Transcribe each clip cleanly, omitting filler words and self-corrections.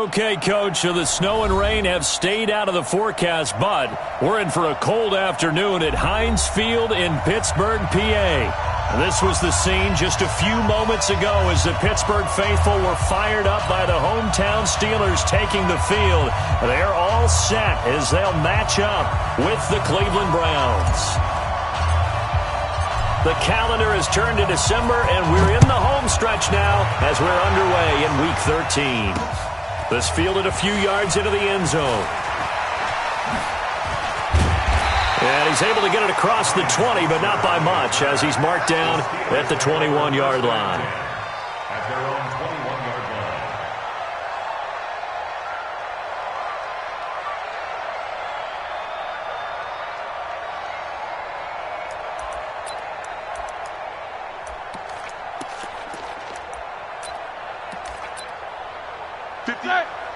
Okay, Coach, so the snow and rain have stayed out of the forecast, but we're in for a cold afternoon at Heinz Field in Pittsburgh, PA. This was the scene just a few moments ago as the Pittsburgh faithful were fired up by the hometown Steelers taking the field. They're all set as they'll match up with the Cleveland Browns. The calendar has turned to December, and we're in the home stretch now as we're underway in Week 13. This fielded a few yards into the end zone. And he's able to get it across the 20, but not by much, as he's marked down at the 21-yard line. At their own 21-yard line.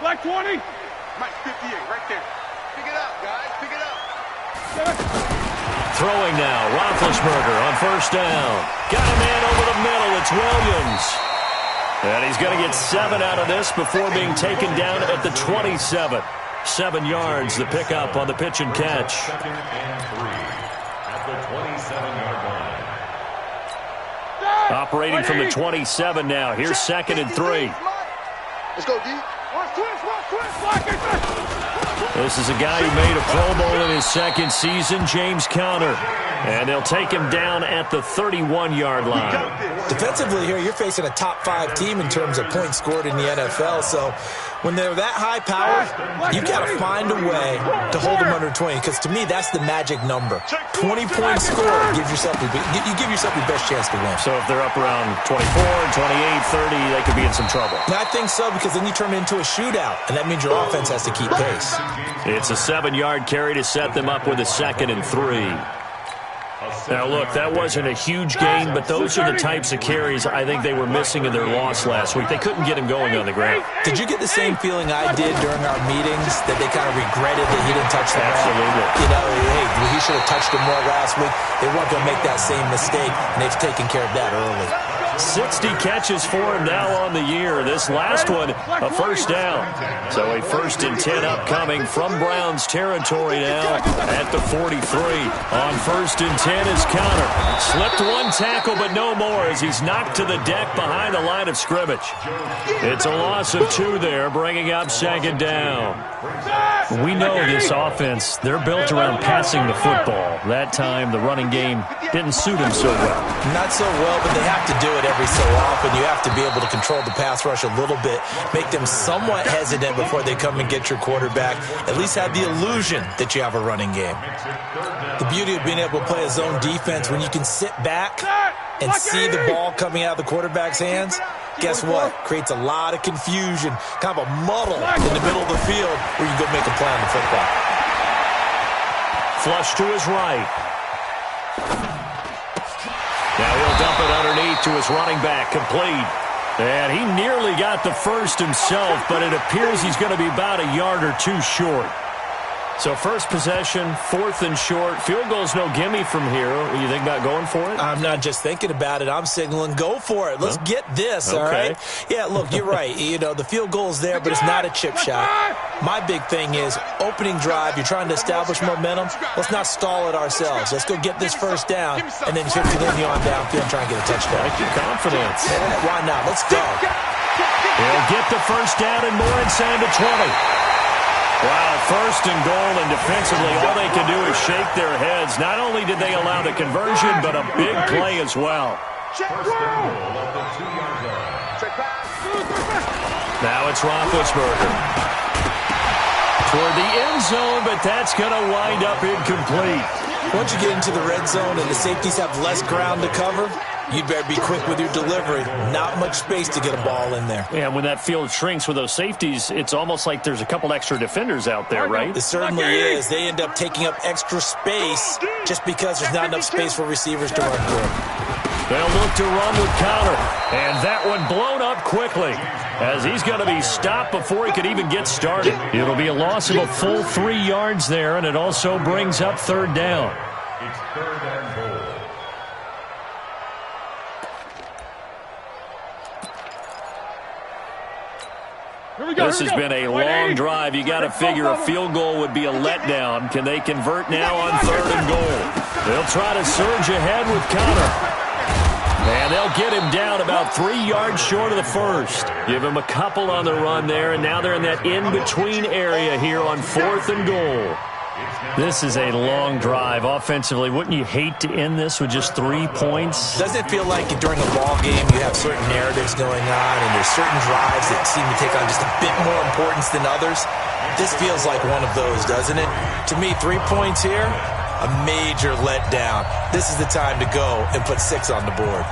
Black 20. Mike, 58, right there. Pick it up, guys. Pick it up. Throwing now, Roethlisberger on first down. Got a man over the middle. It's Williams. And he's going to get 7 out of this before being taken down at the 27. 7 yards, the pickup on the pitch and catch. Second and 3 at the 27-yard line. Operating from the 27 now. Here's 2nd and 3. Let's go, D. This is a guy who made a Pro Bowl in his second season, James Conner. And they'll take him down at the 31-yard line. Defensively here, you're facing a top 5 team in terms of points scored in the NFL. So when they're that high powered, you've got to find a way to hold them under 20. Because to me, that's the magic number. 20 points scored gives yourself you give yourself your best chance to win. So if they're up around 24, 28, 30, they could be in some trouble. And I think so, because then you turn it into a shootout, and that means your offense has to keep pace. It's a 7-yard carry to set them up with a 2nd and 3. Now, look, that wasn't a huge gain, but those are the types of carries I think they were missing in their loss last week. They couldn't get him going on the ground. Did you get the same feeling I did during our meetings, that they kind of regretted that he didn't touch the ball? Absolutely. You know, hey, he should have touched him more last week. They weren't going to make that same mistake, and they've taken care of that early. 60 catches for him now on the year. This last one, a first down. So a 1st and 10 upcoming from Browns territory now at the 43. On 1st and 10 is Conner. Slipped one tackle, but no more as he's knocked to the deck behind the line of scrimmage. It's a loss of 2 there, bringing up 2nd down. We know this offense, they're built around passing the football. That time, the running game didn't suit him so well. Not so well, but they have to do it every so often. You have to be able to control the pass rush a little bit, make them somewhat hesitant before they come and get your quarterback, at least have the illusion that you have a running game. The beauty of being able to play a zone defense, when you can sit back and see the ball coming out of the quarterback's hands, guess what? Creates a lot of confusion, kind of a muddle in the middle of the field where you go make a play on the football. Flush to his right. Now he'll dump it underneath to his running back, complete. And he nearly got the first himself, but it appears he's going to be about a yard or 2 short. So first possession, 4th and short. Field goal's no gimme from here. What do you think about going for it? I'm not just thinking about it. I'm signaling, go for it. Let's get this, all right? Yeah, look, you're right. You know, the field goal's there, but it's not a chip shot. My big thing is opening drive. You're trying to establish momentum. Let's not stall it ourselves. Let's go get this first down, and then continue on downfield and try and get a touchdown. Like your confidence. Yeah, why not? Let's go. He'll get the first down and more inside the 20. Wow, 1st and goal, and defensively all they can do is shake their heads. Not only did they allow the conversion, but a big play as well. Now it's Roethlisberger. Toward the end zone, but that's going to wind up incomplete. Once you get into the red zone and the safeties have less ground to cover, you'd better be quick with your delivery. Not much space to get a ball in there. Yeah, when that field shrinks with those safeties, it's almost like there's a couple extra defenders out there, right? It certainly is. They end up taking up extra space just because there's not enough space for receivers to run through. They'll look to run with Conner, and that one blown up quickly as he's going to be stopped before he could even get started. It'll be a loss of a full 3 yards there, and it also brings up 3rd down. It's 3rd and goal. Here we This has been a long drive. You got to figure a field goal would be a letdown. Can they convert now on 3rd and goal? They'll try to surge ahead with Connor. And they'll get him down about 3 yards short of the first. Give him a couple on the run there, and now they're in that in-between area here on 4th and goal. This is a long drive offensively. Wouldn't you hate to end this with just 3 points? Doesn't it feel like during a ball game you have certain narratives going on and there's certain drives that seem to take on just a bit more importance than others? This feels like one of those, doesn't it? To me, 3 points here, a major letdown. This is the time to go and put 6 on the board.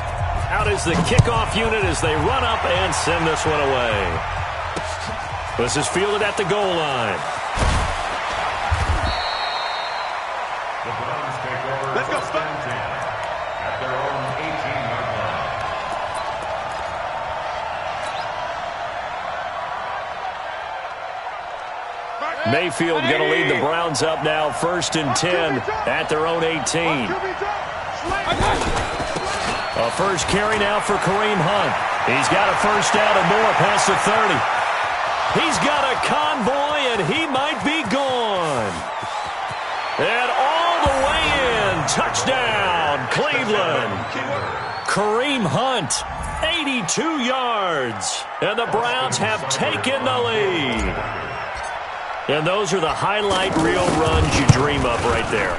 Out is the kickoff unit as they run up and send this one away. This is fielded at the goal line. The Browns take over. Let's go, Spud. At their own 18-yard line. Mayfield going to lead the Browns up now, 1st and 10 at their own 18. A first carry now for Kareem Hunt. He's got a first down and more past the 30. He's got a convoy, and he might be gone. And all the way in. Touchdown, Cleveland. Kareem Hunt, 82 yards. And the Browns have taken the lead. And those are the highlight reel runs you dream of right there.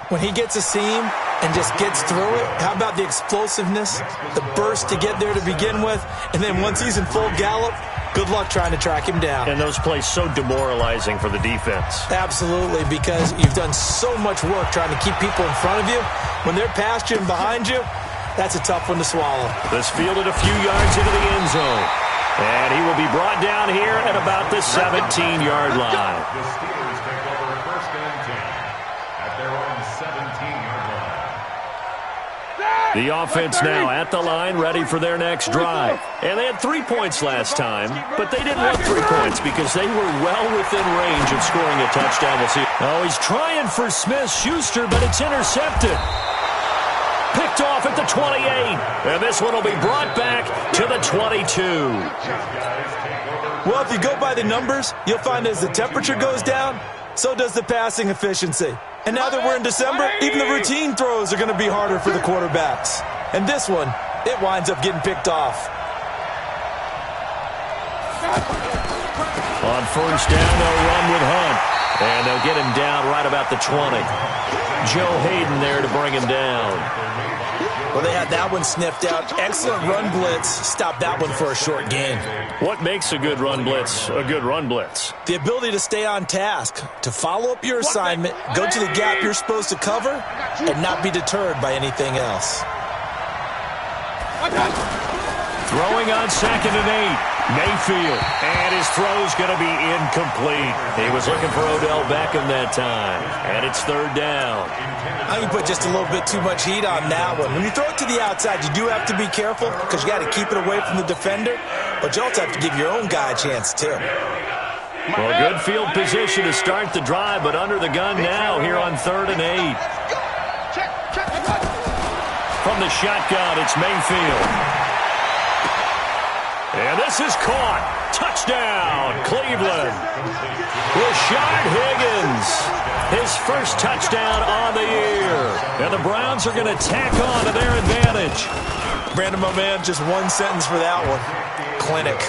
When he gets a seam and just gets through it, how about the explosiveness, the burst to get there to begin with, and then once he's in full gallop, good luck trying to track him down. And those plays so demoralizing for the defense. Absolutely, because you've done so much work trying to keep people in front of you. When they're past you and behind you, that's a tough one to swallow. This fielded a few yards into the end zone. And he will be brought down here at about the 17-yard line. The Steelers take over 1st and 10 at their own 17-yard line. The offense now at the line, ready for their next drive. And they had 3 points last time, but they didn't want 3 points because they were well within range of scoring a touchdown. We'll see. Oh, he's trying for Smith-Schuster, but it's intercepted. Picked off at the 28. And this one will be brought back to the 22. Well, if you go by the numbers, you'll find as the temperature goes down, so does the passing efficiency. And now that we're in December, even the routine throws are going to be harder for the quarterbacks. And this one, it winds up getting picked off. On 1st down, they'll run with Hunt. And they'll get him down right about the 20. Joe Hayden there to bring him down. Well, they had that one sniffed out. Excellent run blitz. Stopped that one for a short gain. What makes a good run blitz a good run blitz? The ability to stay on task, to follow up your assignment, go to the gap you're supposed to cover, and not be deterred by anything else. Throwing on 2nd and 8. Mayfield. And his throw's going to be incomplete. He was looking for Odell Beckham that time. And it's 3rd down. I think you put just a little bit too much heat on that one. When you throw it to the outside, you do have to be careful because you got to keep it away from the defender. But you also have to give your own guy a chance, too. Well, good field position to start the drive, but under the gun now here on 3rd and 8. From the shotgun, it's Mayfield. And this is caught. Touchdown, Cleveland. Rashard Higgins, his first touchdown on the year. And the Browns are going to tack on to their advantage. Brandon, my man, just one sentence for that one. Clinic.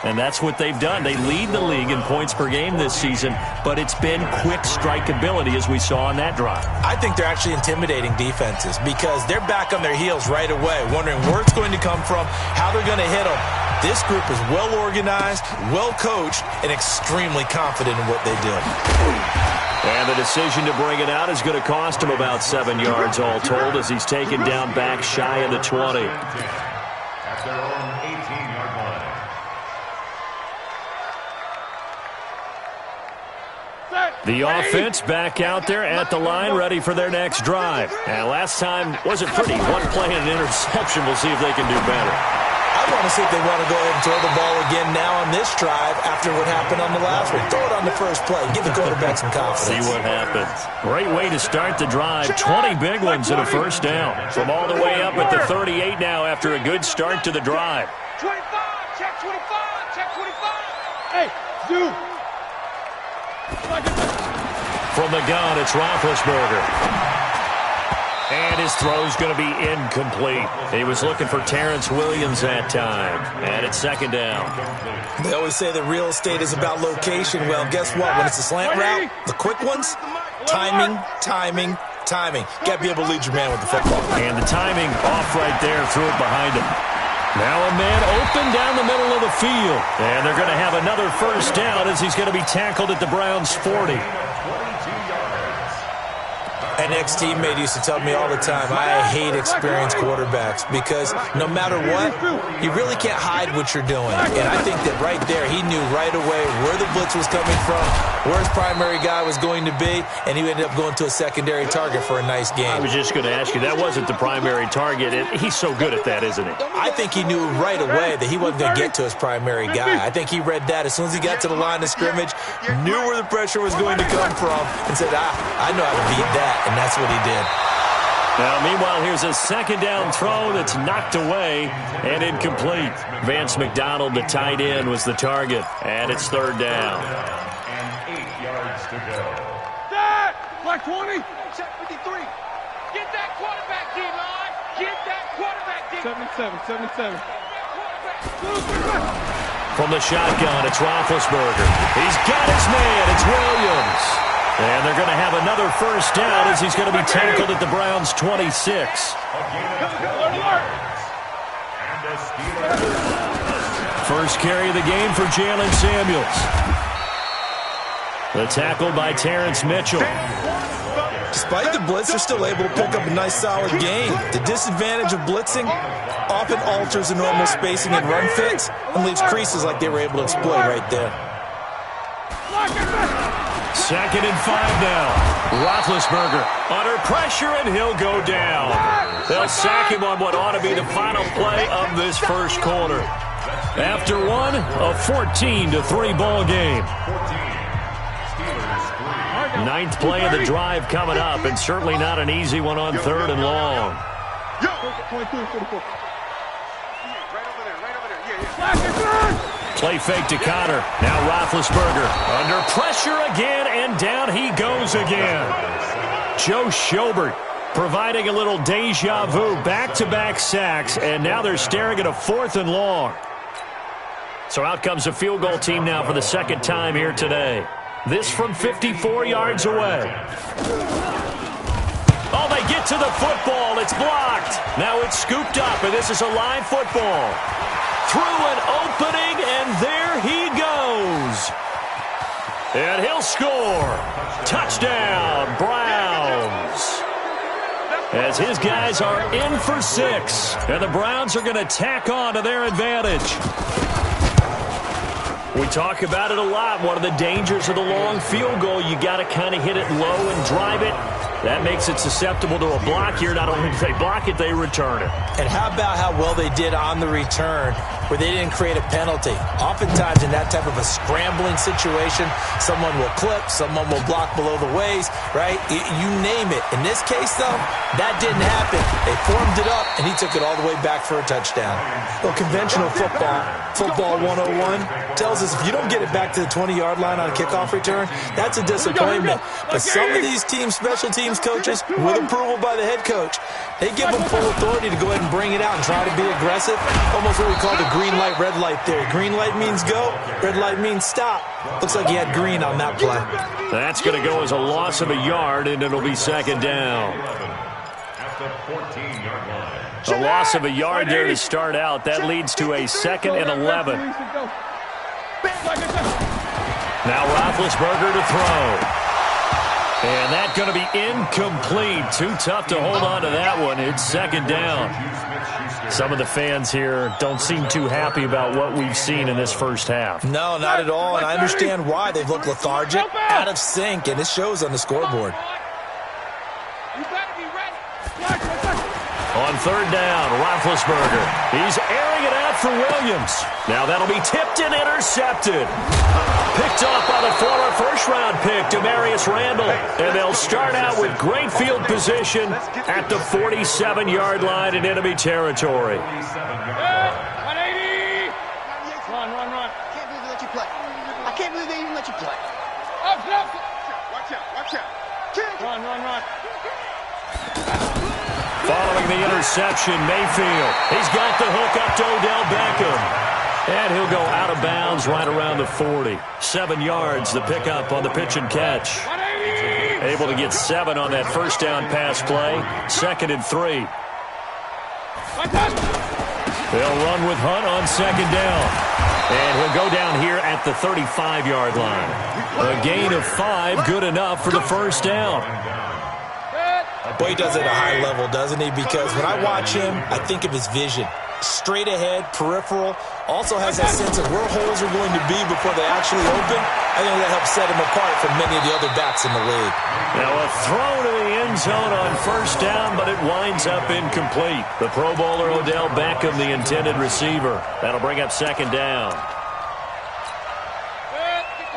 And that's what they've done. They lead the league in points per game this season, but it's been quick strikeability as we saw on that drive. I think they're actually intimidating defenses because they're back on their heels right away, wondering where it's going to come from, how they're going to hit them. This group is well organized, well coached, and extremely confident in what they do. And the decision to bring it out is going to cost him about 7 yards all told as he's taken down back shy of the 20. At their own 18-yard line. The offense back out there at the line, ready for their next drive. And last time wasn't pretty. One play and an interception. We'll see if they can do better. I want to see if they want to go ahead and throw the ball again now on this drive after what happened on the last one. Throw it on the first play. Give the quarterback some confidence. See what happens. Great way to start the drive. 20 big ones and a first down. From all the way up at the 38 now after a good start to the drive. 25, check 25, check 25. Hey. From the gun, it's Roethlisberger. And his throw's going to be incomplete. He was looking for Terrence Williams that time. And it's second down. They always say that real estate is about location. Well, guess what? When it's a slant route, the quick ones, timing. Got to be able to lead your man with the football. And the timing off right there, threw it behind him. Now a man open down the middle of the field. And they're going to have another first down as he's going to be tackled at the Browns' 40. An ex-teammate used to tell me all the time, I hate experienced quarterbacks because no matter what, you really can't hide what you're doing. And I think that right there, he knew right away where the blitz was coming from, where his primary guy was going to be, and he ended up going to a secondary target for a nice game. I was just going to ask you, that wasn't the primary target. He's so good at that, isn't he? I think he knew right away that he wasn't going to get to his primary guy. I think he read that as soon as he got to the line of scrimmage, knew where the pressure was going to come from, and said, I know how to beat that. And that's what he did. Now, meanwhile, here's a second down throw that's knocked away and incomplete. Vance McDonald, the tight end, was the target. And it's third down. And 8 yards to go. That! Like 20. Check 53. Get that quarterback, D-line. Get that quarterback, D-line. 77. From the shotgun, it's Roethlisberger. He's got his man. It's Williams. And they're going to have another first down as he's going to be tackled at the Browns' 26. First carry of the game for Jalen Samuels. The tackle by Terrence Mitchell. Despite the blitz, they're still able to pick up a nice, solid game. The disadvantage of blitzing often alters the normal spacing and run fits and leaves creases like they were able to exploit right there. Second and 5 now. Roethlisberger under pressure, and he'll go down. They'll sack him on what ought to be the final play of this first quarter. After one, a 14-3 ball game. Ninth play of the drive coming up, and certainly not an easy one on third and long. Play fake to Connor. Now Roethlisberger under pressure again, and down he goes again. Joe Schobert providing a little deja vu, back-to-back sacks, and now they're staring at a 4th and long. So out comes a field goal team now for the second time here today. This from 54 yards away. Oh, they get to the football. It's blocked. Now it's scooped up, and this is a live football. Through an opening, and there he goes. And he'll score. Touchdown, Browns. As his guys are in for 6. And the Browns are going to tack on to their advantage. We talk about it a lot. One of the dangers of the long field goal, you got to kind of hit it low and drive it. That makes it susceptible to a block here. Not only do they block it, they return it. And how about how well they did on the return where they didn't create a penalty? Oftentimes in that type of a scrambling situation, someone will clip, someone will block below the waist, right? You name it. In this case, though, that didn't happen. They formed it up, and he took it all the way back for a touchdown. Well, conventional football 101, tells us if you don't get it back to the 20-yard line on a kickoff return, that's a disappointment. But some of these teams, special teams coaches, with approval by the head coach, they give them full authority to go ahead and bring it out and try to be aggressive. Almost what we call the green light, red light theory. Green light means go, red light means stop. Looks like he had green on that play. That's going to go as a loss of a yard, and it'll be second down. At the 14-yard line. A loss of a yard there to start out. That leads to a 2nd and 11. Now Roethlisberger to throw. And that's going to be incomplete. Too tough to hold on to that one. It's second down. Some of the fans here don't seem too happy about what we've seen in this first half. No, not at all, and I understand why. They've looked lethargic, out of sync, and it shows on the scoreboard. On third down, Roethlisberger. He's airing it out for Williams. Now that'll be tipped and intercepted. Picked off by the former first-round pick, Demarius Randall. And they'll start out with great field position at the 47-yard line in enemy territory. 180. Run. Can't believe they let you play. I can't believe Watch it play. Up, up. Watch out, watch out. Run, run, run. Following the interception, Mayfield. He's got the hook up to Odell Beckham. And he'll go out of bounds right around the 40. 7 yards, the pickup on the pitch and catch. Able to get 7 on that first down pass play. 2nd and 3. They'll run with Hunt on 2nd down. And he'll go down here at the 35-yard line. A gain of 5, good enough for the first down. Boy, he does it at a high level, doesn't he? Because when I watch him, I think of his vision. Straight ahead, peripheral. Also has that sense of where holes are going to be before they actually open. I think that helps set him apart from many of the other backs in the league. Now a throw to the end zone on first down, but it winds up incomplete. The Pro Bowler Odell Beckham, the intended receiver. That'll bring up 2nd down.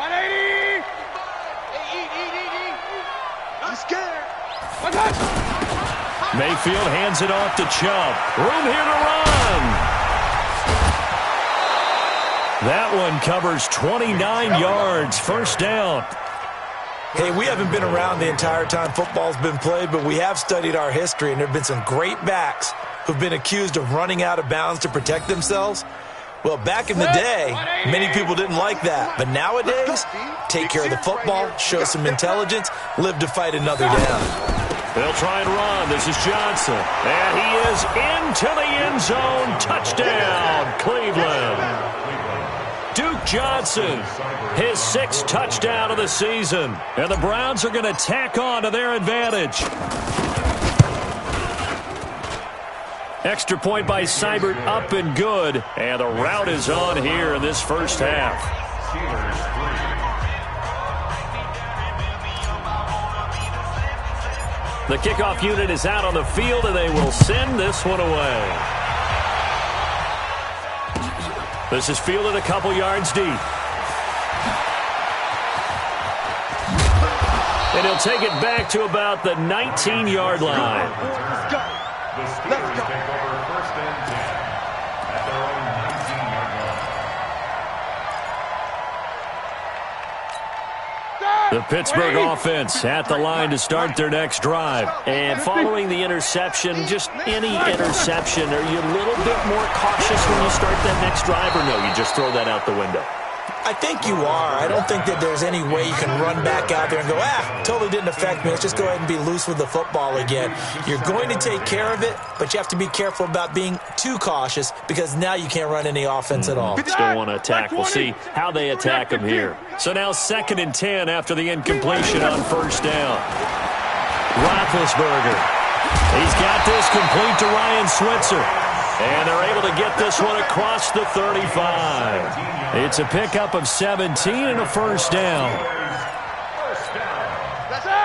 180. I'm scared. Mayfield hands it off to Chubb. Room here to run. That one covers 29 yards. First down. Hey, we haven't been around the entire time football's been played, but we have studied our history, and there have been some great backs who've been accused of running out of bounds to protect themselves. Well, back in the day, many people didn't like that. But nowadays, take care of the football, show some intelligence, live to fight another down. They'll try and run. This is Johnson. And he is into the end zone. Touchdown, Cleveland. Duke Johnson, his 6th touchdown of the season. And the Browns are going to tack on to their advantage. Extra point by Seibert, up and good. And the route is on here in this first half. The kickoff unit is out on the field, and they will send this one away. This is fielded a couple yards deep. And he'll take it back to about the 19-yard line. The Steelers take over 1st and 10 at their own 19-yard line. The Pittsburgh offense at the line to start their next drive. And following the interception, just any interception, are you a little bit more cautious when you start that next drive, or no, you just throw that out the window? I think you are. I don't think that there's any way you can run back out there and go, totally didn't affect me. Let's just go ahead and be loose with the football again. You're going to take care of it, but you have to be careful about being too cautious because now you can't run any offense at all. Still want to attack. We'll see how they attack him here. So now 2nd and 10 after the incompletion on first down. Roethlisberger. He's got this complete to Ryan Switzer. And they're able to get this one across the 35. It's a pickup of 17 and a first down.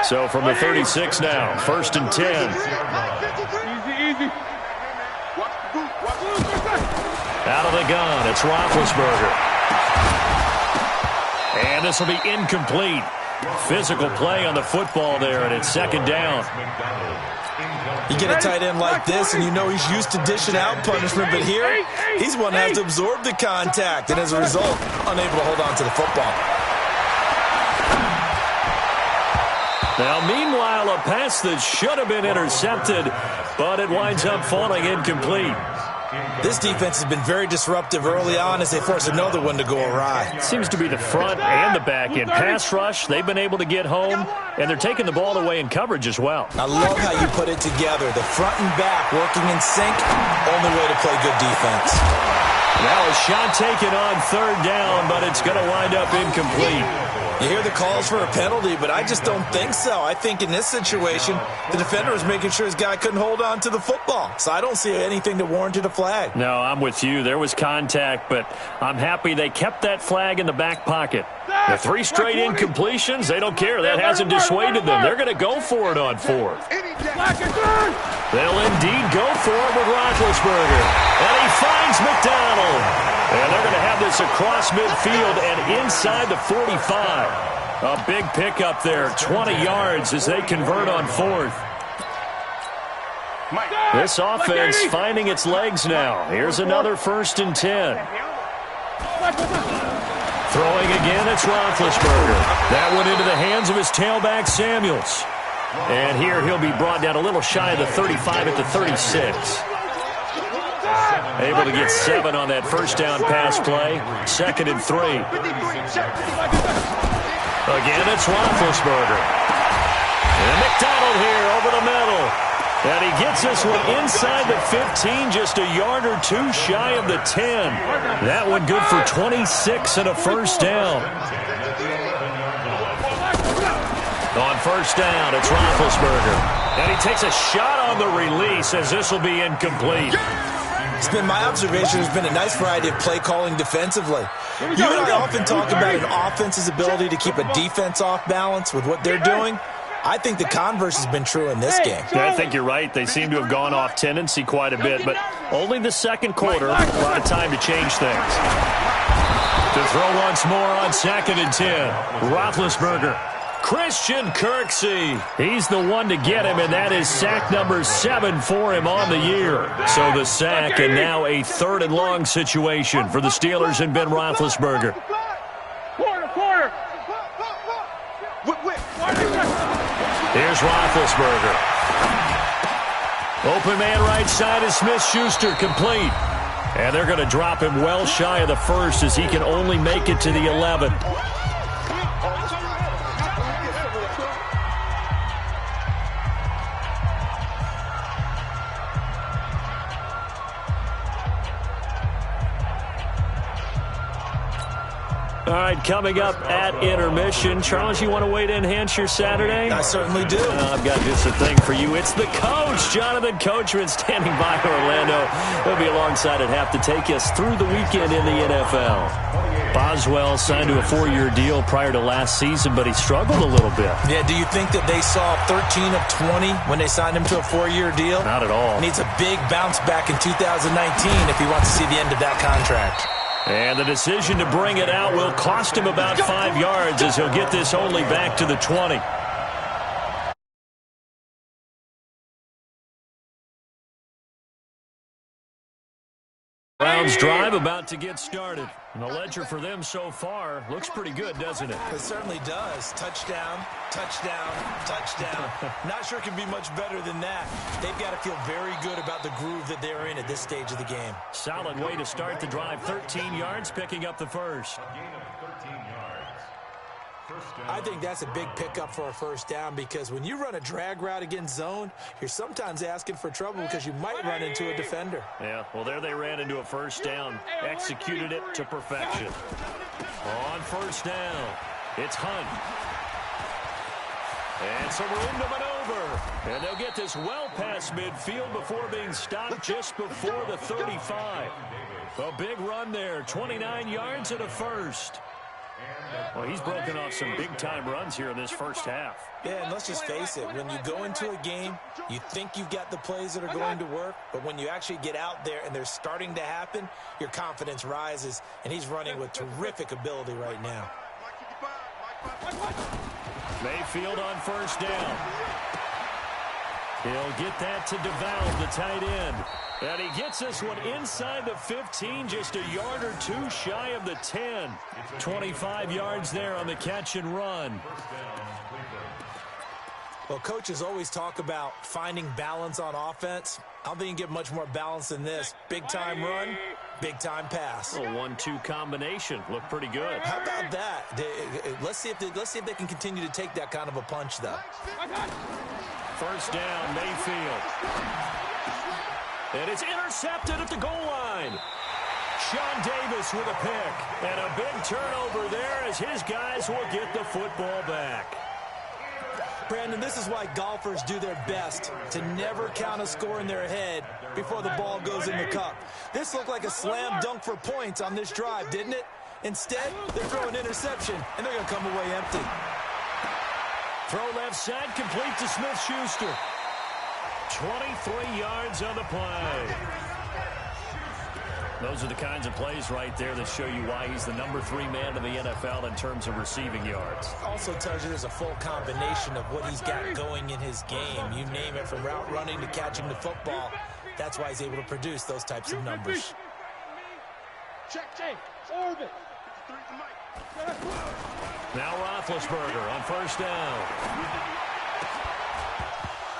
So from the 36 now, 1st and 10. Easy. Out of the gun, it's Roethlisberger. And this will be incomplete. Physical play on the football there, and it's 2nd down. You get a tight end like this, and you know he's used to dishing out punishment, but here, he's one that has to absorb the contact, and as a result, unable to hold on to the football. Now, meanwhile, a pass that should have been intercepted, but it winds up falling incomplete. This defense has been very disruptive early on as they force another one to go awry. Seems to be the front and the back end. Pass rush, they've been able to get home, and they're taking the ball away in coverage as well. I love how you put it together. The front and back working in sync, only way to play good defense. Now a shot taken on 3rd down, but it's going to wind up incomplete. You hear the calls for a penalty, but I just don't think so. I think in this situation, the defender was making sure his guy couldn't hold on to the football. So I don't see anything that warranted a flag. No, I'm with you. There was contact, but I'm happy they kept that flag in the back pocket. The 3 straight incompletions, they don't care. That hasn't dissuaded them. They're going to go for it on 4th. They'll indeed go for it with Roethlisberger. And he finds McDonald. And they're going to have this across midfield and inside the 45. A big pickup there, 20 yards as they convert on 4th. This offense finding its legs now. Here's another 1st and 10. Throwing again, it's Roethlisberger. That one into the hands of his tailback, Samuels. And here he'll be brought down a little shy of the 35 at the 36. Able to get 7 on that first down pass play. 2nd and 3. Again, it's Roethlisberger. And McDonald here over the middle. And he gets this one inside the 15, just a yard or 2 shy of the 10. That one good for 26 and a first down. On first down, it's Roethlisberger. And he takes a shot on the release as this will be incomplete. It's been my observation there's been a nice variety of play calling defensively. You and I often talk about an offense's ability to keep a defense off balance with what they're doing. I think the converse has been true in this game. Yeah, I think you're right. They seem to have gone off tendency quite a bit, but only the second quarter, a lot of time to change things. To throw once more on 2nd and 10. Roethlisberger. Christian Kirksey. He's the one to get him, and that is sack number 7 for him on the year. So the sack, and now a 3rd and long situation for the Steelers and Ben Roethlisberger. Quarter. Here's Roethlisberger. Open man right side is Smith-Schuster, complete. And they're going to drop him well shy of the 1st as he can only make it to the 11. All right, coming up at intermission. Charles, you want to wait to enhance your Saturday? I certainly do. I've got just a thing for you. It's the coach, Jonathan Coachman, standing by Orlando. He'll be alongside at half to take us through the weekend in the NFL. Boswell signed to a 4-year deal prior to last season, but he struggled a little bit. Yeah, do you think that they saw 13 of 20 when they signed him to a 4-year deal? Not at all. Needs a big bounce back in 2019 if he wants to see the end of that contract. And the decision to bring it out will cost him about 5 yards as he'll get this only back to the 20. Browns drive about to get started. And the ledger for them so far looks pretty good, doesn't it? It certainly does. Touchdown, touchdown, touchdown. Not sure it can be much better than that. They've got to feel very good about the groove that they're in at this stage of the game. Solid way to start the drive. 13 yards, picking up the first. I think that's a big pickup for a first down because when you run a drag route against zone, you're sometimes asking for trouble because you might run into a defender. Yeah, well, there they ran into a first down. Executed it to perfection. On first down, it's Hunt. And some room to maneuver. And they'll get this well past midfield before being stopped just before the 35. A big run there, 29 yards and a first. Well, he's broken off some big-time runs here in this first half. Yeah, and let's just face it. When you go into a game, you think you've got the plays that are going to work, but when you actually get out there and they're starting to happen, your confidence rises, and he's running with terrific ability right now. Mayfield on first down. He'll get that to DeValve, the tight end. And he gets this one inside the 15, just a yard or 2 shy of the 10. 25 yards there on the catch and run. Well, coaches always talk about finding balance on offense. I don't think you can get much more balance than this. Big-time run, big-time pass. A 1-2 combination. Looked pretty good. How about that? Let's see if they can continue to take that kind of a punch, though. First down, Mayfield. And it's intercepted at the goal line. Sean Davis with a pick. And a big turnover there as his guys will get the football back. Brandon, this is why golfers do their best to never count a score in their head before the ball goes in the cup. This looked like a slam dunk for points on this drive, didn't it? Instead, they throw an interception, and they're going to come away empty. Throw left side, complete to Smith-Schuster. 23 yards on the play. Those are the kinds of plays right there that show you why he's the number 3 man in the NFL in terms of receiving yards. Also tells you there's a full combination of what he's got going in his game. You name it, from route running to catching the football. That's why he's able to produce those types of numbers. Check, orbit. Now Roethlisberger on first down.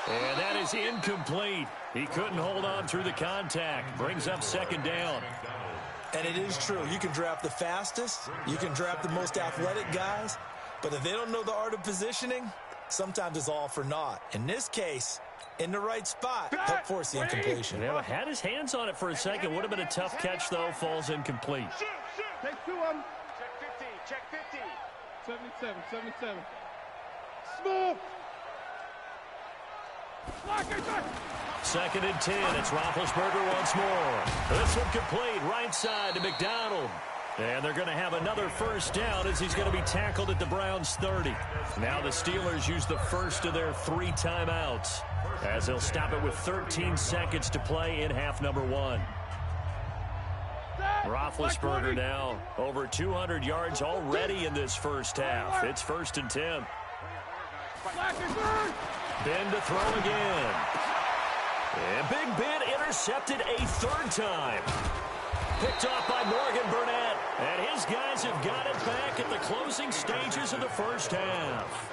And that is incomplete. He couldn't hold on through the contact. Brings up second down. And it is true. You can draft the fastest. You can draft the most athletic guys. But if they don't know the art of positioning, sometimes it's all for naught. In this case, in the right spot, help force the incompletion. Yeah, had his hands on it for a second. Would have been a tough catch, though. Falls incomplete. Take two of them. Check 50. 77. Smooth. Second and 10. It's Roethlisberger once more. This one complete. Right side to McDonald. And they're going to have another first down as he's going to be tackled at the Browns' 30. Now the Steelers use the first of their 3 timeouts as they'll stop it with 13 seconds to play in half number 1. Roethlisberger now over 200 yards already in this first half. It's first and 10. Ben to throw again. And Big Ben intercepted a 3rd time. Picked off by Morgan Burnett. And his guys have got it back at the closing stages of the first half.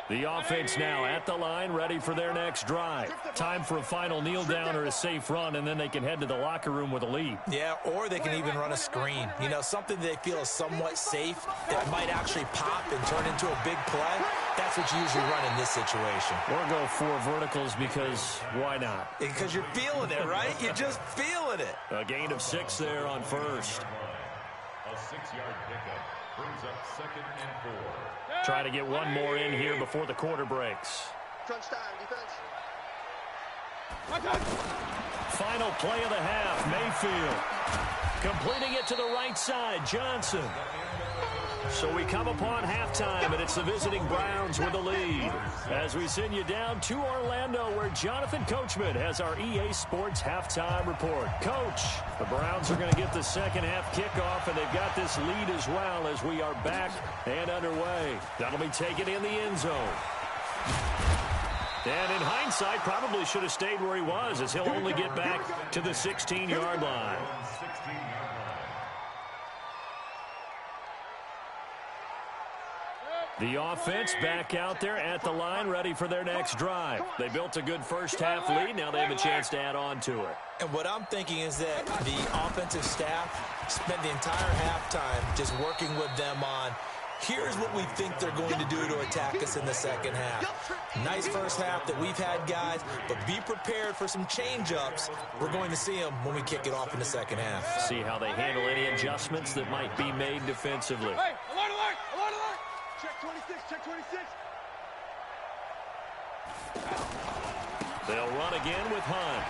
The offense now at the line, ready for their next drive. Time for a final kneel down or a safe run, and then they can head to the locker room with a lead. Yeah, or they can even run a screen. You know, something they feel is somewhat safe that might actually pop and turn into a big play. That's what you usually run in this situation. Or go 4 verticals because why not? Because you're feeling it, right? You're just feeling it. A gain of 6 there on first. A 6-yard pickup brings up second and 4. Try to get one more in here before the quarter breaks. Crunch time, defense. Final play of the half, Mayfield. Completing it to the right side, Johnson. So we come upon halftime, and it's the visiting Browns with the lead. As we send you down to Orlando, where Jonathan Coachman has our EA Sports halftime report. Coach, the Browns are going to get the second half kickoff, and they've got this lead as well as we are back and underway. That'll be taken in the end zone. And in hindsight, probably should have stayed where he was, as he'll only get back to the 16-yard line. The offense back out there at the line, ready for their next drive. They built a good first half lead. Now they have a chance to add on to it. And what I'm thinking is that the offensive staff spent the entire halftime just working with them on, here's what we think they're going to do to attack us in the second half. Nice first half that we've had, guys, but be prepared for some change-ups. We're going to see them when we kick it off in the second half. See how they handle any adjustments that might be made defensively. Hey, alert, alert, alert, alert. Check 26, check 26. They'll run again with Hunt.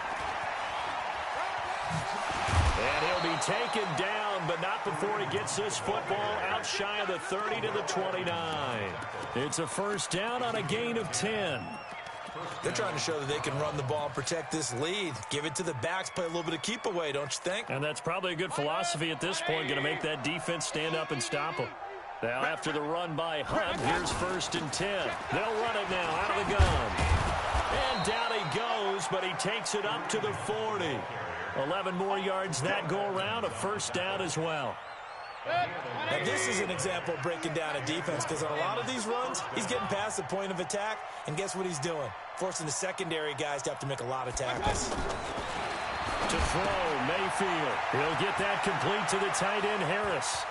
And he'll be taken down, but not before he gets this football out shy of the 30 to the 29. It's a first down on a gain of 10. They're trying to show that they can run the ball and protect this lead. Give it to the backs, play a little bit of keep away, don't you think? And that's probably a good philosophy at this point, going to make that defense stand up and stop them. Now after the run by Hunt, here's first and 10. They'll run it now out of the gun. And down he goes, but he takes it up to the 40. 11 more yards that go around, a first down as well. Now this is an example of breaking down a defense, because on a lot of these runs, he's getting past the point of attack, and guess what he's doing? Forcing the secondary guys to have to make a lot of tackles. To throw, Mayfield. He'll get that complete to the tight end, Harris.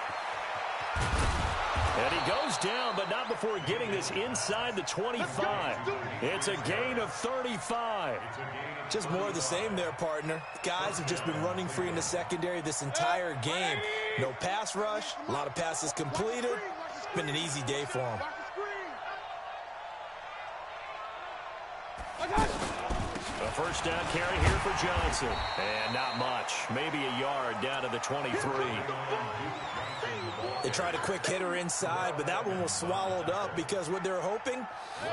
And he goes down, but not before getting this inside the 25. It's a gain of 35. Just more of the same there, partner. Guys have just been running free in the secondary this entire game. No pass rush, a lot of passes completed. It's been an easy day for them. A first down carry here for Johnson. And not much. Maybe a yard down to the 23. They tried a quick hitter inside, but that one was swallowed up because what they're hoping,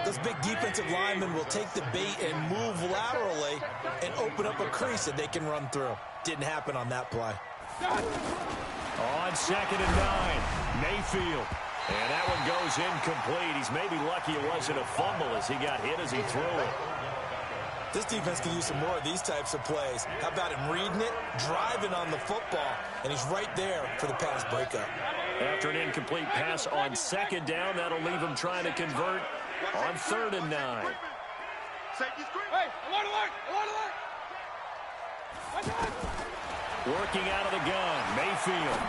those big defensive linemen will take the bait and move laterally and open up a crease that they can run through. Didn't happen on that play. On second and 9, Mayfield. And that one goes incomplete. He's maybe lucky it wasn't a fumble as he got hit as he threw it. This defense can use some more of these types of plays. How about him reading it, driving on the football, and he's right there for the pass breakup. After an incomplete pass on second down, that'll leave him trying to convert on 3rd and 9. Hey, alert, alert, alert, alert. Working out of the gun, Mayfield.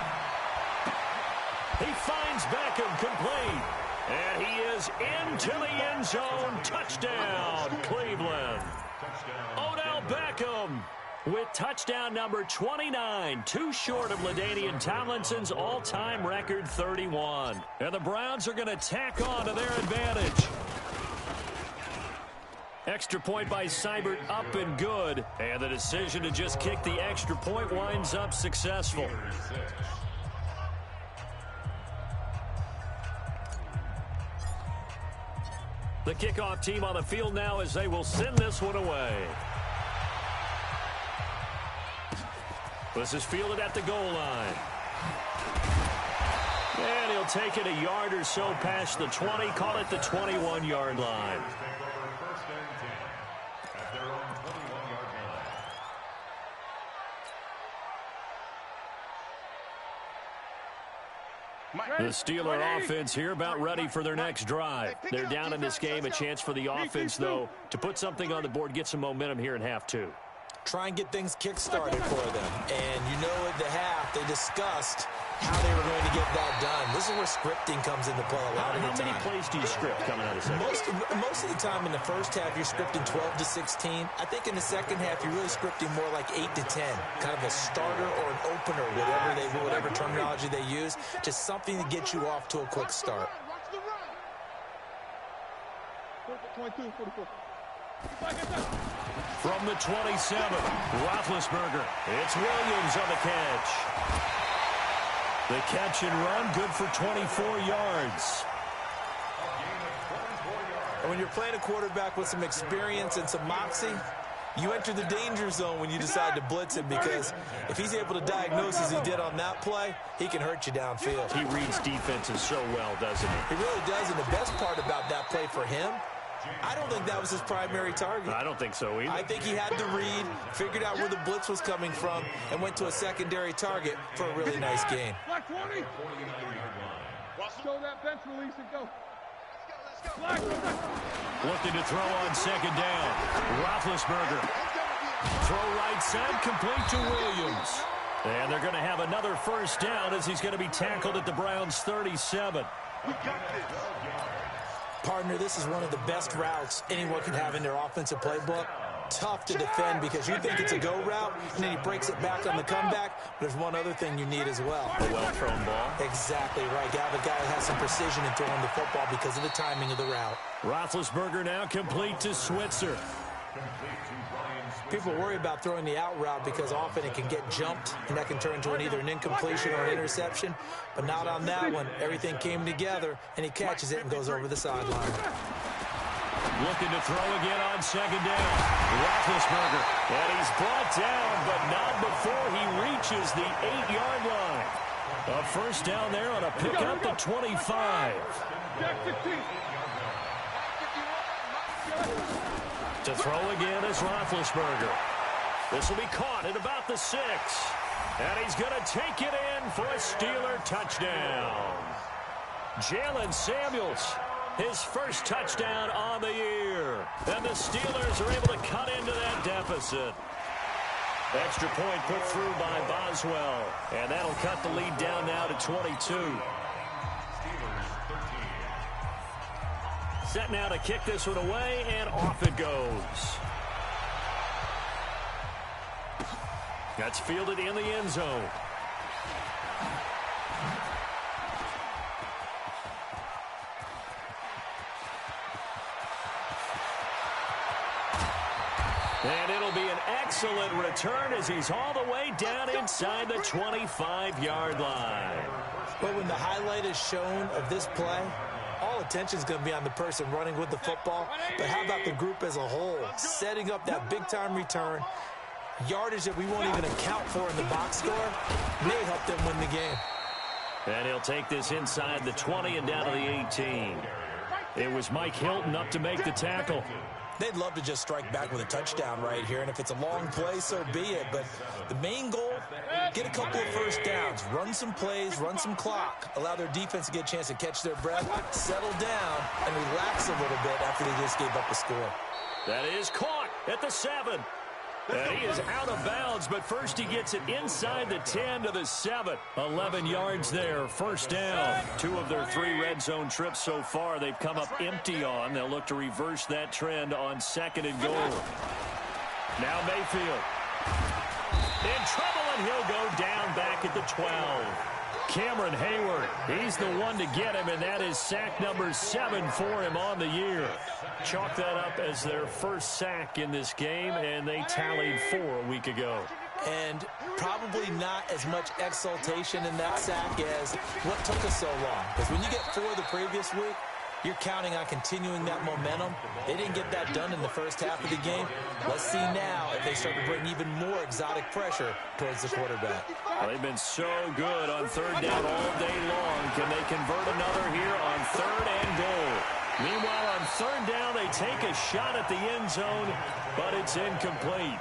He finds Beckham complete. And he is into the end zone. Touchdown, Cleveland. Odell Beckham with touchdown number 29, too short of LaDainian Tomlinson's all-time record 31. And the Browns are going to tack on to their advantage. Extra point by Seibert up and good. And the decision to just kick the extra point winds up successful. The kickoff team on the field now as they will send this one away. This is fielded at the goal line. And he'll take it a yard or so past the 20, call it the 21-yard line. The Steeler offense here about ready for their next drive. They're down in this game. A chance for the offense, though, to put something on the board, get some momentum here in half 2. Try and get things kick-started for them. And you know at the half, they discussed how they were going to get that done. This is where scripting comes into play a lot of the time. How many plays do you script coming out of second? Most of the time in the first half, you're scripting 12 to 16. I think in the second half, you're really scripting more like 8 to 10. Kind of a starter or an opener, whatever terminology they use. Just something to get you off to a quick start. 22, 44. From the 27, Roethlisberger. It's Williams on the catch. The catch and run, good for 24 yards. And when you're playing a quarterback with some experience and some moxie, you enter the danger zone when you decide to blitz him, because if he's able to diagnose as he did on that play, he can hurt you downfield. He reads defenses so well, doesn't he? He really does, and the best part about that play for him, I don't think that was his primary target. I don't think so either. I think he had to read, figured out where the blitz was coming from, and went to a secondary target for a really nice gain. Black 20. Show that bench release and go. Black. Looking to throw on second down. Roethlisberger. Throw right side, complete to Williams. And they're going to have another first down as he's going to be tackled at the Browns' 37. We got this. Partner, this is one of the best routes anyone can have in their offensive playbook. Tough to defend because you think it's a go route, and then he breaks it back on the comeback. But there's one other thing you need as well. A well-thrown ball. Exactly right. You have a guy who has some precision in throwing the football because of the timing of the route. Roethlisberger now complete to Switzer. People worry about throwing the out route because often it can get jumped, and that can turn into either an incompletion or an interception. But not on that one. Everything came together, and he catches it and goes over the sideline. Looking to throw again on second down. Roethlisberger. And he's brought down, but not before he reaches the 8-yard line. A first down there on a pickup at 25. Jack 16. To throw again is Roethlisberger. This will be caught at about the 6. And he's going to take it in for a Steeler touchdown. Jalen Samuels, his first touchdown on the year. And the Steelers are able to cut into that deficit. Extra point put through by Boswell. And that'll cut the lead down now to 22. Set now to kick this one away, and off it goes. That's fielded in the end zone. And it'll be an excellent return as he's all the way down inside the 25-yard line. But when the highlight is shown of this play, all attention is going to be on the person running with the football. But how about the group as a whole? Setting up that big-time return, yardage that we won't even account for in the box score, may help them win the game. And he'll take this inside the 20 and down to the 18. It was Mike Hilton up to make the tackle. They'd love to just strike back with a touchdown right here, and if it's a long play, so be it. But the main goal, get a couple of first downs, run some plays, run some clock, allow their defense to get a chance to catch their breath, settle down, and relax a little bit after they just gave up a score. That is caught at the 7. And he is out of bounds, but first he gets it inside the 10 to the 7. 11 yards there, first down. 2 of their 3 red zone trips so far they've come up empty on. They'll look to reverse that trend on 2nd and goal. Now Mayfield. In trouble, and he'll go down back at the 12. Cameron Hayward, he's the one to get him, and that is sack number 7 for him on the year. Chalk that up as their first sack in this game, and they tallied 4 a week ago. And probably not as much exultation in that sack as what took us so long. Because when you get 4 the previous week, you're counting on continuing that momentum. They didn't get that done in the first half of the game. Let's see now if they start to bring even more exotic pressure towards the quarterback. Well, they've been so good on 3rd down all day long. Can they convert another here on 3rd and goal? Meanwhile, on 3rd down, they take a shot at the end zone, but it's incomplete.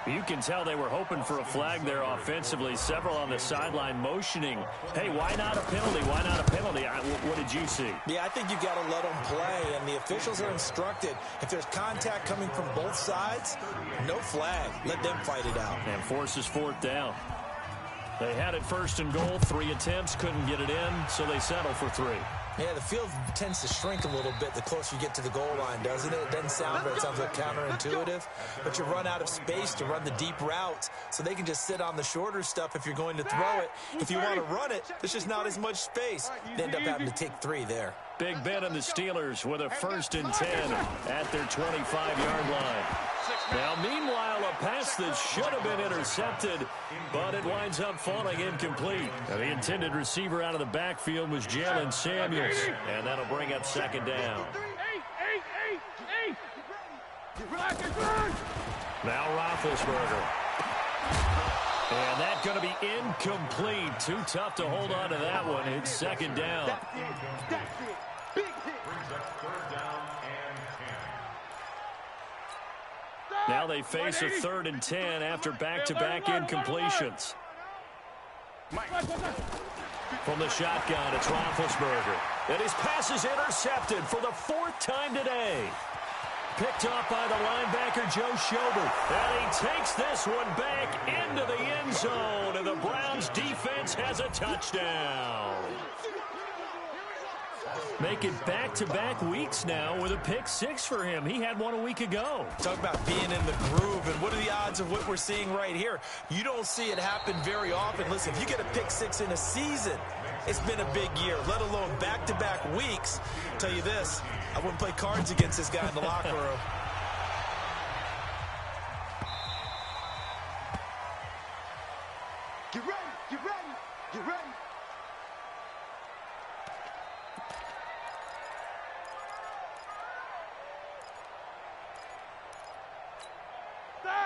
You can tell they were hoping for a flag there offensively. Several on the sideline motioning, hey, why not a penalty? Why not a penalty? What did you see? Yeah, I think you got to let them play, and the officials are instructed. If there's contact coming from both sides, no flag. Let them fight it out. And forces 4th down. They had it 1st and goal, 3 attempts, couldn't get it in, so they settle for 3. Yeah, the field tends to shrink a little bit the closer you get to the goal line, doesn't it? It doesn't sound right. It sounds like counterintuitive. But you run out of space to run the deep routes, so they can just sit on the shorter stuff if you're going to throw it. If you want to run it, there's just not as much space. They end up having to take 3 there. Big Ben and the Steelers with a 1st and 10 at their 25-yard line. Now, meanwhile, a pass that should have been intercepted, but it winds up falling incomplete. Now, the intended receiver out of the backfield was Jalen Samuels, and that'll bring up 2nd down. Now Roethlisberger. And that's going to be incomplete. Too tough to hold on to that one. It's 2nd down. Now they face a 3rd and 10 after back-to-back incompletions. From the shotgun, it's Roethlisberger. And his pass is intercepted for the 4th time today. Picked off by the linebacker, Joe Schobert. And he takes this one back into the end zone. And the Browns defense has a touchdown. Make it back-to-back weeks now with a pick 6 for him. He had one a week ago. Talk about being in the groove, and what are the odds of what we're seeing right here? You don't see it happen very often. Listen, if you get a pick 6 in a season, it's been a big year, let alone back-to-back weeks. I'll tell you this, I wouldn't play cards against this guy in the locker room. Get ready, get ready, get ready.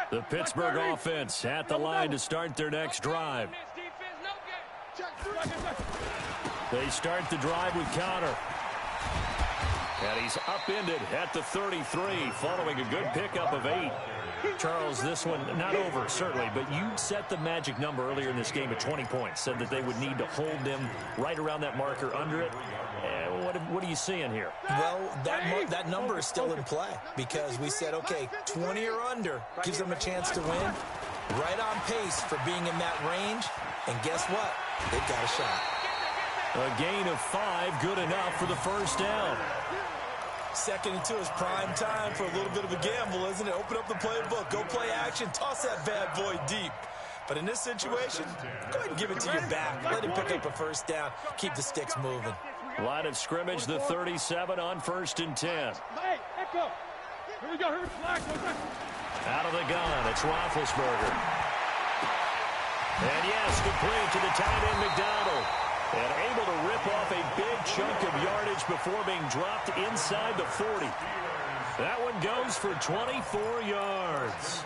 The Pittsburgh offense at the line to start their next drive. They start the drive with Connor. And he's upended at the 33 following a good pickup of 8. Charles, this one not over, certainly, but you set the magic number earlier in this game at 20 points. Said that they would need to hold them right around that marker under it. What are you seeing here? Well, that number is still in play because we said, okay, 20 or under gives them a chance to win. Right on pace for being in that range. And guess what? They've got a shot. A gain of 5, good enough for the first down. 2nd and 2 is prime time for a little bit of a gamble, isn't it? Open up the playbook, go play action, toss that bad boy deep. But in this situation, go ahead and give it to your back. Let him pick up a first down. Keep the sticks moving. Line of scrimmage, the 37 on 1st and 10. Hey, echo. Here we go. Here we go. Out of the gun, it's Roethlisberger. And yes, complete to the tight end McDonald. And able to rip off a big chunk of yardage before being dropped inside the 40. That one goes for 24 yards.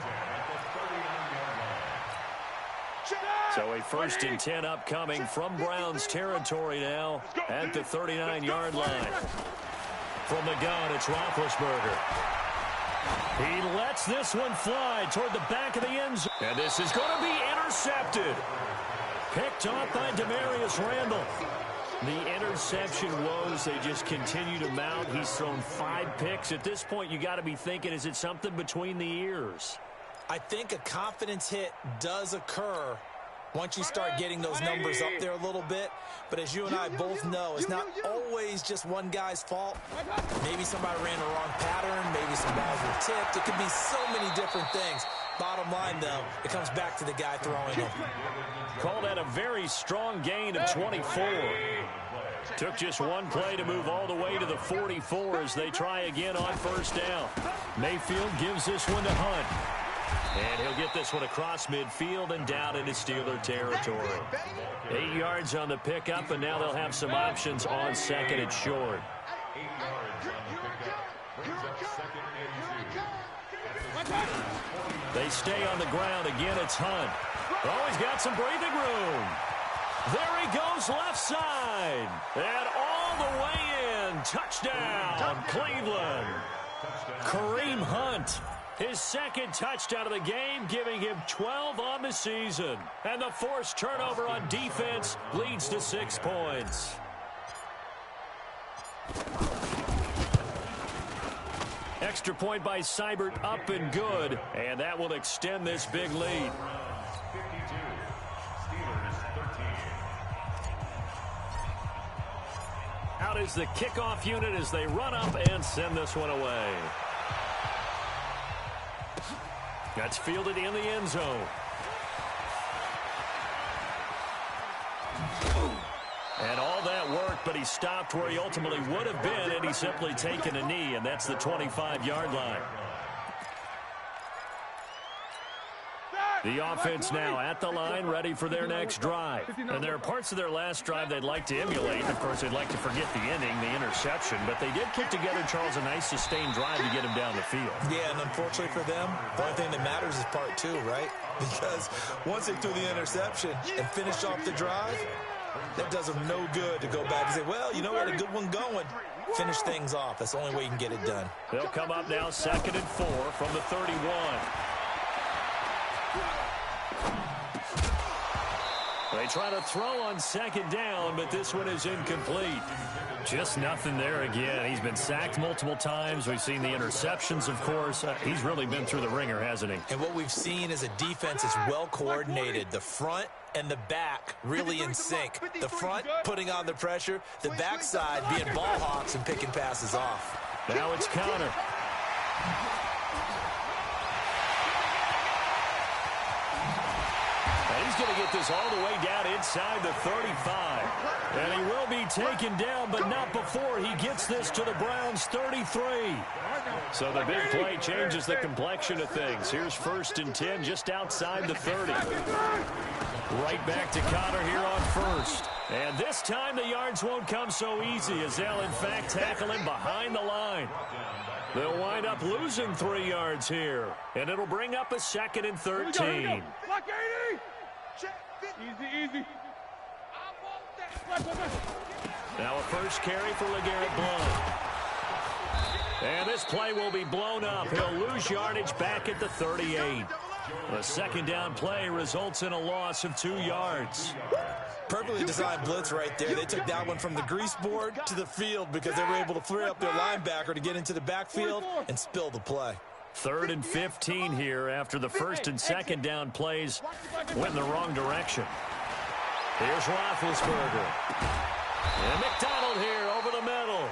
So a 1st and 10 upcoming from Browns territory now at the 39-yard line. From the gun, it's Roethlisberger. He lets this one fly toward the back of the end zone. And this is going to be intercepted. Picked off by Demarius Randall. The interception woes, they just continue to mount. He's thrown 5 picks. At this point, you got to be thinking, is it something between the ears? I think a confidence hit does occur once you start getting those numbers up there a little bit. But as you and I both know, it's not always just one guy's fault. Maybe somebody ran the wrong pattern. Maybe some balls were tipped. It could be so many different things. Bottom line, though, it comes back to the guy throwing them. Called that a very strong gain of 24. Took just one play to move all the way to the 44 as they try again on 1st down. Mayfield gives this one to Hunt. And he'll get this one across midfield and down into Steeler territory. 8 yards on the pickup, and now they'll have some options on 2nd and short. 8 yards on the pickup. Brings up 2nd and 2. They stay on the ground. Again, it's Hunt. Oh, he's got some breathing room. There he goes left side. And all the way in. Touchdown, Cleveland. Kareem Hunt. His 2nd touchdown of the game, giving him 12 on the season. And the forced turnover on defense leads to 6 points. Extra point by Seibert, up and good. And that will extend this big lead. 52. Steelers 13. Out is the kickoff unit as they run up and send this one away. That's fielded in the end zone. And all that worked, but he stopped where he ultimately would have been, and he's simply taken a knee, and that's the 25-yard line. The offense now at the line, ready for their next drive. And there are parts of their last drive they'd like to emulate. Of course, they'd like to forget the ending, the interception. But they did kick together, Charles, a nice sustained drive to get him down the field. Yeah, and unfortunately for them, the only thing that matters is part 2, right? Because once they threw the interception and finished off the drive, that does them no good to go back and say, well, you know, we had a good one going. Finish things off. That's the only way you can get it done. They'll come up now 2nd and 4 from the 31. They try to throw on 2nd down, but this one is incomplete. Just nothing there again. He's been sacked multiple times. We've seen the interceptions, of course. He's really been through the ringer, hasn't he? And what we've seen is a defense that's well coordinated. The front and the back really in sync. The front putting on the pressure. The backside being ball hawks and picking passes off. Now it's Connor. He's going to get this all the way down inside the 35. And he will be taken down, but not before he gets this to the Browns' 33. So the big play changes the complexion of things. Here's 1st and 10 just outside the 30. Right back to Connor here on 1st. And this time the yards won't come so easy as they'll, in fact, tackle him behind the line. They'll wind up losing 3 yards here. And it'll bring up a 2nd and 13. Block 80! Easy. Now a first carry for LeGarrette Blount. And this play will be blown up. He'll lose yardage back at the 38. The 2nd down play results in a loss of 2 yards. Perfectly designed blitz right there. They took that one from the grease board to the field because they were able to flare up their linebacker to get into the backfield and spill the play. 3rd and 15 here after the 1st and 2nd down plays went in the wrong direction. Here's Roethlisberger. And McDonald here over the middle.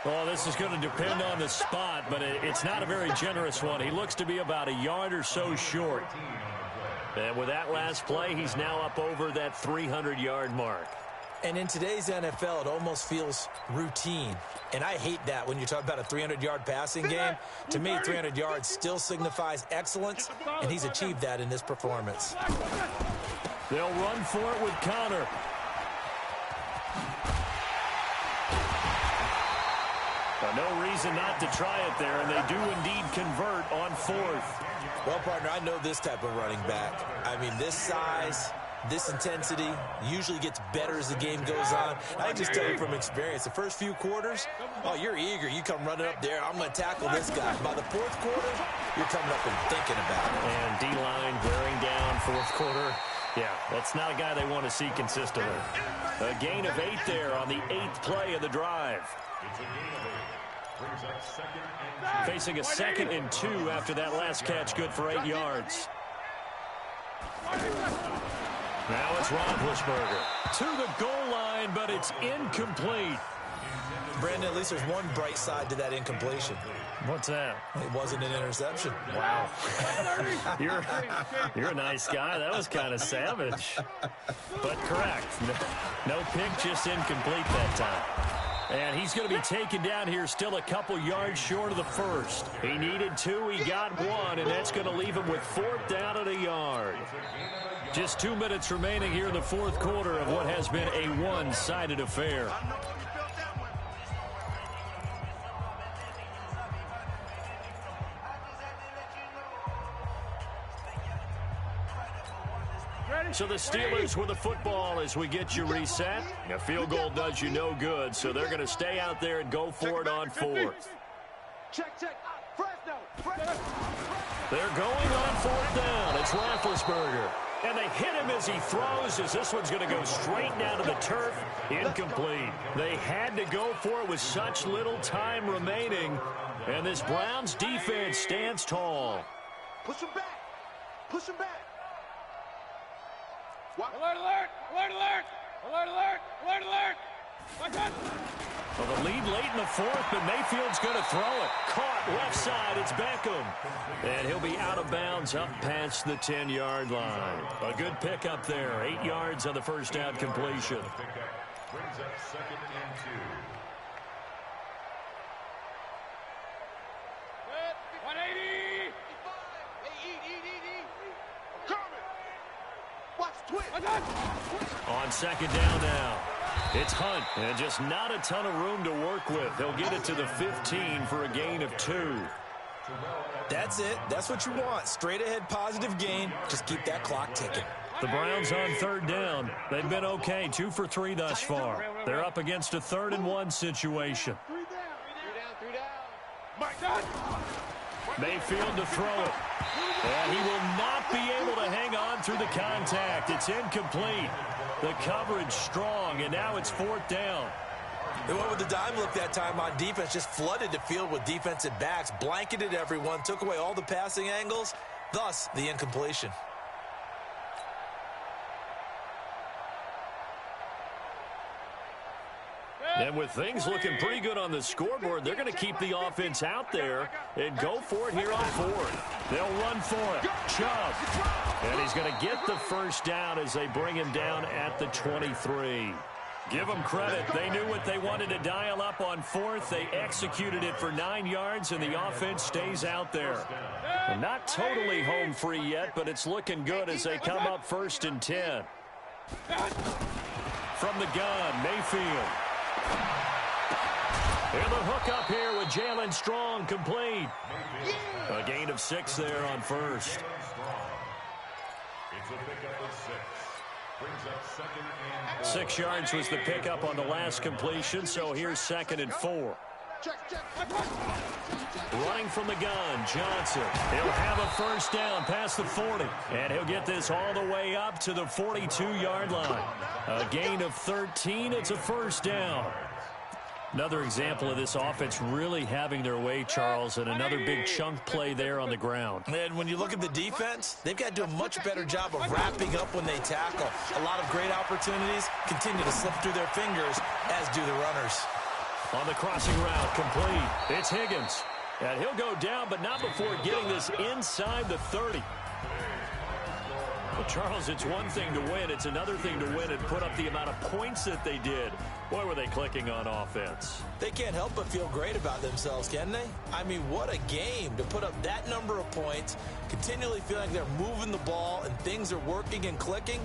Oh, this is going to depend on the spot, but it's not a very generous one. He looks to be about a yard or so short. And with that last play, he's now up over that 300-yard mark. And in today's NFL, it almost feels routine. And I hate that when you talk about a 300-yard passing game. To me, 300 yards still signifies excellence, and he's achieved that in this performance. They'll run for it with Connor. No reason not to try it there, and they do indeed convert on 4th. Well, partner, I know this type of running back. I mean, this size, This intensity usually gets better as the game goes on. I can just tell you from experience, the first few quarters, oh, you're eager. You come running up there, I'm going to tackle this guy. By the fourth quarter, you're coming up and thinking about it. And D-line wearing down fourth quarter. Yeah, that's not a guy they want to see consistently. A gain of 8 there on the 8th play of the drive. It's a gain of 8. Brings up 2nd and 2. Facing a 2nd and 2 after that last catch, good for 8 yards. Now it's Roethlisberger to the goal line, but it's incomplete. Brandon, at least there's one bright side to that incompletion. What's that? It wasn't an interception. Wow. You're a nice guy. That was kind of savage. But correct. No pick, just incomplete that time. And he's going to be taken down here still a couple yards short of the first. He needed 2, he got 1, and that's going to leave him with 4th down at a yard. Just 2 minutes remaining here in the fourth quarter of what has been a one-sided affair. So the Steelers with the football as we get you reset. A field goal does you no good, so they're going to stay out there and go for it on 4th. Check. Fresno. They're going on 4th down. It's Roethlisberger. And they hit him as he throws, as this one's going to go straight down to the turf. Incomplete. They had to go for it with such little time remaining. And this Browns defense stands tall. Push him back. Alert. Well, the lead late in the 4th, but Mayfield's going to throw it. Caught left side. It's Beckham. And he'll be out of bounds up past the 10-yard line. A good pickup there. 8 yards on the first down completion. Brings up 2nd and 2. 180. Coming. Watch twist. On 2nd down now. It's Hunt, and just not a ton of room to work with. He'll get it to the 15 for a gain of 2. That's it. That's what you want. Straight ahead positive gain. Just keep that clock ticking. The Browns on 3rd down. They've been okay, 2 for 3 thus far. They're up against a 3rd and 1 situation. 3 down. Mayfield to throw it. And he will not be able to hang on through the contact. It's incomplete. The coverage strong, and now it's 4th down. They went with the dime look that time on defense, just flooded the field with defensive backs, blanketed everyone, took away all the passing angles, thus the incompletion. And with things looking pretty good on the scoreboard, they're going to keep the offense out there and go for it here on 4th. They'll run for it. Chubb. And he's going to get the first down as they bring him down at the 23. Give them credit. They knew what they wanted to dial up on 4th. They executed it for 9 yards, and the offense stays out there. And not totally home free yet, but it's looking good as they come up 1st and 10. From the gun, Mayfield. And the hook up here with Jalen Strong, complete. A gain of 6 there on 1st. It's a pickup of 6. Brings up 2nd and 6 yards was the pickup on the last completion, so here's 2nd and 4. Running from the gun, Johnson. He'll have a first down past the 40, and he'll get this all the way up to the 42-yard line. A gain of 13, it's a first down. Another example of this offense really having their way, Charles, and another big chunk play there on the ground. And when you look at the defense, they've got to do a much better job of wrapping up when they tackle. A lot of great opportunities continue to slip through their fingers, as do the runners. On the crossing route, complete. It's Higgins. And he'll go down, but not before getting this inside the 30. Well, Charles, it's one thing to win. It's another thing to win and put up the amount of points that they did. Boy, were they clicking on offense. They can't help but feel great about themselves, can they? I mean, what a game to put up that number of points, continually feeling like they're moving the ball and things are working and clicking.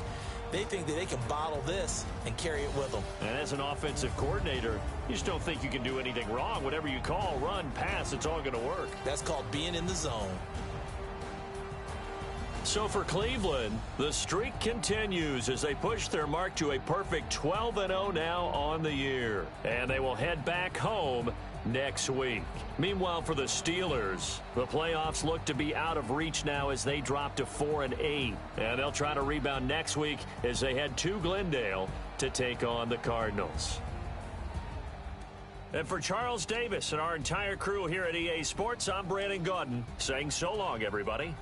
They think that they can bottle this and carry it with them. And as an offensive coordinator, you just don't think you can do anything wrong. Whatever you call, run, pass, it's all going to work. That's called being in the zone. So for Cleveland, the streak continues as they push their mark to a perfect 12-0 now on the year. And they will head back home next week. Meanwhile, for the Steelers, the playoffs look to be out of reach now as they drop to 4-8. And they'll try to rebound next week as they head to Glendale to take on the Cardinals. And for Charles Davis and our entire crew here at EA Sports, I'm Brandon Gaudin saying so long, everybody.